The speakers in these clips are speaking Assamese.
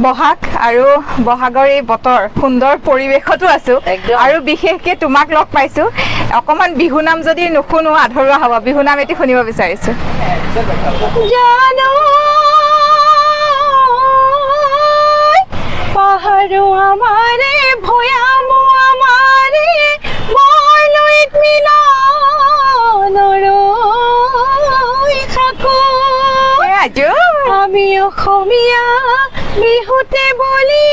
বহাগ আৰু বহাগৰ এই বতৰ সুন্দৰ পৰিৱেশতো আছো আৰু বিশেষকে তোমাক লগ পাইছো অকমান বিহু নাম যদি নুশুনো আধৰুৱা হ'ব বিহু নাম এটি শুনিব বিচাৰিছো জানো পাহাৰো আমাৰে ভয়ামো আমাৰে মৰলৈত মিলনৰৈ থাকো আমি অসমীয়া বিহুতে বলি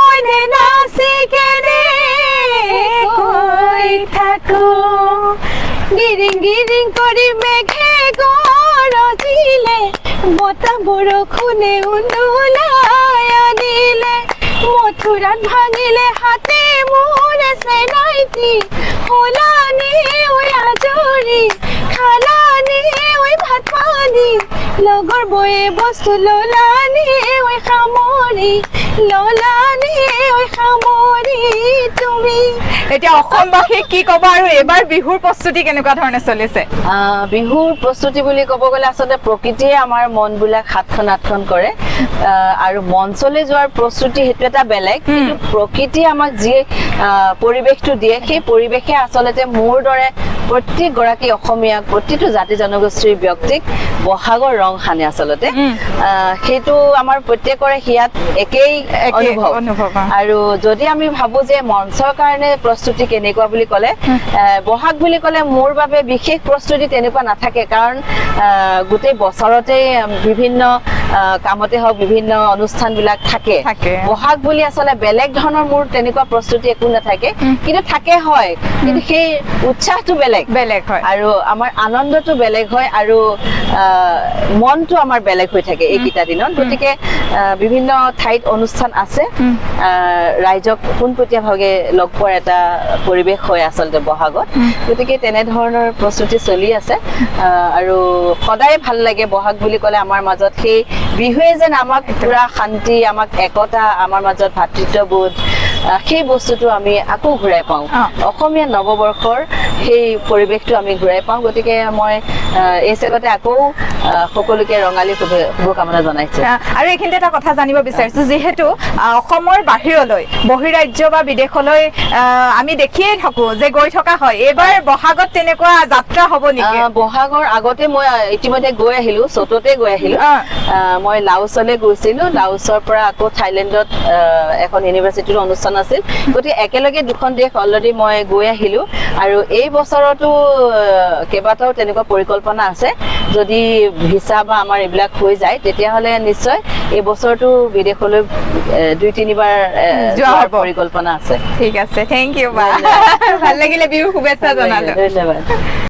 অইনে নাচি কেনে কৈ থাকো গিৰিং গিৰিং কৰি মেঘে গৰজিলে বতাহ বৰষুণে উন্দুলাই আনিলে মথুৰাত ভাঙিলে হাতে মোৰে চেনাইটি হলানি ঐ আজৰি খালানি ঐ ভাত পানী লগৰ বয়ে বস্তু ললানি ঐ সামৰি ললানি ঐ সামৰি তুমি এতিয়া অসমবাসী কি ক'বা আৰু এবাৰ বিহুৰ প্ৰস্তুতি কেনেকুৱা ধৰণে চলিছে বিহুৰ প্ৰস্তুতি বুলি ক'ব গ'লে আচলতে প্ৰকৃতিয়ে আমাৰ মনবিলাক সাতখন আঠখন কৰে আৰু মঞ্চলৈ যোৱাৰ প্ৰস্তুতি সেইটো এটা বেলেগ কিন্তু প্ৰকৃতিয়ে আমাক যি পৰিৱেশটো দিয়ে সেই পৰিৱেশে আচলতে মোৰ দৰে প্ৰত্যেকগৰাকী অসমীয়া প্ৰতিটো জাতি জনগোষ্ঠীৰ ব্যক্তিক বহাগৰ ৰং সানে আচলতে সেইটো আমাৰ প্ৰত্যেকৰে হিয়াত একেই অনুভৱ আৰু যদি আমি ভাবো যে মঞ্চৰ কাৰণে প্ৰস্তুতি কেনেকুৱা বুলি ক'লে বহাগ বুলি ক'লে মোৰ বাবে বিশেষ প্ৰস্তুতি তেনেকুৱা নাথাকে কাৰণ গোটেই বছৰতে বিভিন্ন কামতে হওক বিভিন্ন অনুষ্ঠানবিলাক থাকে বহাগ বুলি আচলতে বেলেগ ধৰণৰ মোৰ তেনেকুৱা প্ৰস্তুতি একো নাথাকে কিন্তু থাকে হয় কিন্তু সেই উৎসাহটো বেলেগ হয় আৰু আমাৰ আনন্দটো বেলেগ হয় আৰু মনটো আমাৰ বেলেগ হৈ থাকে এইকেইটা দিনত গতিকে বিভিন্ন ঠাইত অনুষ্ঠান আছে ৰাইজক পোনপটীয়াভাৱে লগ পোৱাৰ এটা পৰিৱেশ হয় আচলতে বহাগত গতিকে তেনেধৰণৰ প্ৰস্তুতি চলি আছে আৰু সদায় ভাল লাগে বহাগ বুলি ক'লে আমাৰ মাজত সেই বিহুৱে যেন আমাক পুৰা শান্তি আমাক একতা আমাৰ মাজত ভাতৃত্ববোধ সেই বস্তুটো আমি আকৌ ঘূৰাই পাওঁ অসমীয়া নৱবৰ্ষৰ সেই পৰিৱেশটো আমি ঘূৰাই পাওঁ গতিকে মই এই চেগতে আকৌ সকলোকে ৰঙালী শুভকামনা জনাইছো আৰু এইখিনিতে এটা কথা জানিব বিচাৰিছো যিহেতু অসমৰ বাহিৰলৈ বহিৰাজ্য বা বিদেশলৈ আমি দেখিয়ে থাকো যে গৈ থকা হয় এইবাৰ বহাগত তেনেকুৱা যাত্ৰা হ'ব নেকি বহাগৰ আগতে মই ইতিমধ্যে গৈ আহিলো চততে গৈ আহিলো মই লাওছলৈ গৈছিলো লাওছৰ পৰা আকৌ থাইলেণ্ডত এখন ইউনিভাৰ্চিটিৰ অনুষ্ঠান আছিল গতিকে একেলগে দুখন দেশ অলৰেডি মই গৈ আহিলো আৰু এই বছৰতো কেইবাটাও তেনেকুৱা পৰিকল্পনা আছে যদি ভিসা বা আমাৰ এইবিলাক হৈ যায় তেতিয়াহ'লে নিশ্চয় এই বছৰটো বিদেশলৈ 2-3 বাৰ যোৱাৰ পৰিকল্পনা আছে ঠিক আছে থেংক ইউ ভাল লাগিলে বিহু শুভেচ্ছা জনালো ধন্যবাদ